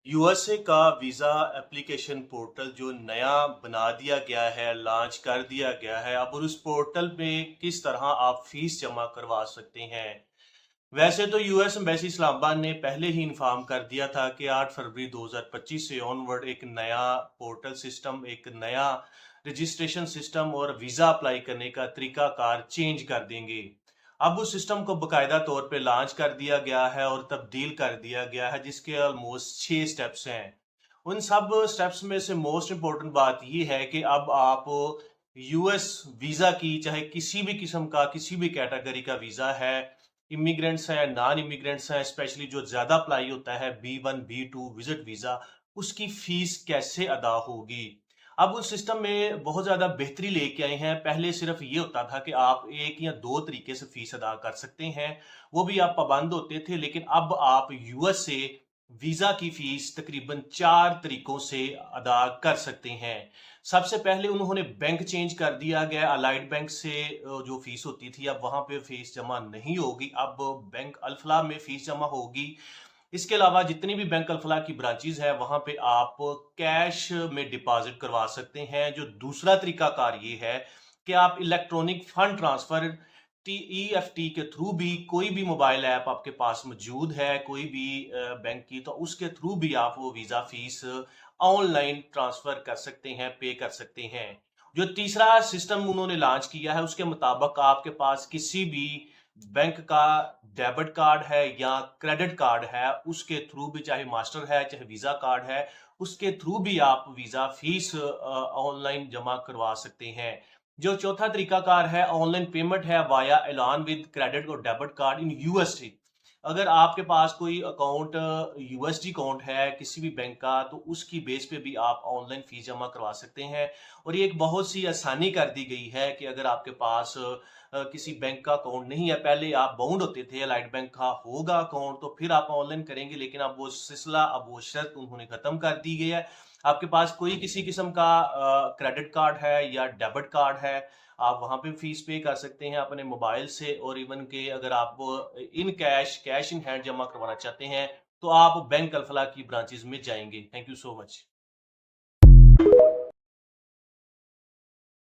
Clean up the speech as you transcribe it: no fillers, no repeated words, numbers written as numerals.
USA का visa application portal जो नया बना दिया गया है, लॉन्च कर दिया गया है, अब उस पोर्टल पे किस तरह आप फीस जमा करवा सकते हैं। वैसे तो यूएस एम्बेसी इस्लामाबाद ने पहले ही इन्फॉर्म कर दिया था कि 8 फरवरी 2025 से ऑनवर्ड एक नया पोर्टल सिस्टम, एक नया रजिस्ट्रेशन सिस्टम और वीज़ा अप्लाई करने का तरीकाकार चेंज कर देंगे। अब उस सिस्टम को बकायदा तौर पे लॉन्च कर दिया गया है और तब्दील कर दिया गया है, जिसके ऑलमोस्ट 6 स्टेप्स हैं। उन सब स्टेप्स में से मोस्ट इम्पोर्टेंट बात ये है कि अब आप यूएस वीज़ा की, चाहे किसी भी किस्म का, किसी भी कैटेगरी का वीज़ा है, इमिग्रेंट्स हैं, नॉन इमिग्रेंट्स हैं, स्पेशली जो ज़्यादा अप्लाई होता है B1 B2 विजिट वीज़ा, उसकी फ़ीस कैसे अदा होगी। अब उस सिस्टम में बहुत ज़्यादा बेहतरी लेके आए हैं। पहले सिर्फ ये होता था कि आप एक या दो तरीके से फ़ीस अदा कर सकते हैं, वो भी आप पाबंद होते थे। लेकिन अब आप यूएस से वीज़ा की फ़ीस तकरीबन 4 तरीकों से अदा कर सकते हैं। सबसे पहले उन्होंने बैंक चेंज कर दिया गया। अलाइड बैंक से जो फ़ीस होती थी, अब वहाँ पे फ़ीस जमा नहीं होगी, अब बैंक अल-फलाह में फ़ीस जमा होगी। इसके अलावा जितनी भी बैंक अल-फलाह की ब्रांचेज़ है, वहाँ पे आप कैश में डिपॉज़िट करवा सकते हैं। जो दूसरा तरीकाकार ये है कि आप इलेक्ट्रॉनिक फंड ट्रांसफ़र ईएफटी के थ्रू भी, कोई भी मोबाइल ऐप आपके पास मौजूद है, कोई भी बैंक की, तो उसके थ्रू भी आप वो वीज़ा फ़ीस ऑनलाइन ट्रांसफ़र कर सकते हैं, पे कर सकते हैं। जो तीसरा सिस्टम उन्होंने लॉन्च किया है, उसके मुताबिक आपके पास किसी भी बैंक का डेबिट कार्ड है या क्रेडिट कार्ड है, उसके थ्रू भी, चाहे मास्टर है, चाहे वीज़ा कार्ड है, उसके थ्रू भी आप वीज़ा फ़ीस ऑनलाइन जमा करवा सकते हैं। जो चौथा तरीकाकार है, ऑनलाइन पेमेंट है वाया एलान विद क्रेडिट और डेबिट कार्ड इन यूएसडी। अगर आपके पास कोई अकाउंट, यूएसडी अकाउंट है किसी भी बैंक का, तो उसकी बेस पे भी आप ऑनलाइन फीस जमा करवा सकते हैं। और ये एक बहुत सी आसानी कर दी गई है कि अगर आपके पास किसी बैंक का अकाउंट नहीं है, पहले आप बाउंड होते थे, अलाइड बैंक का होगा अकाउंट तो फिर आप ऑनलाइन करेंगे, लेकिन अब वो सिलसिला, अब वो शर्त उन्होंने खत्म कर दी गई है। आपके पास कोई किसी किस्म का क्रेडिट कार्ड है या डेबिट कार्ड है, आप वहाँ पे फीस पे कर सकते हैं अपने मोबाइल से। और इवन के अगर आप इन कैश इन हैंड जमा करवाना चाहते हैं, तो आप बैंक अल-फलाह की ब्रांचेज़ में जाएँगे। Thank you so much.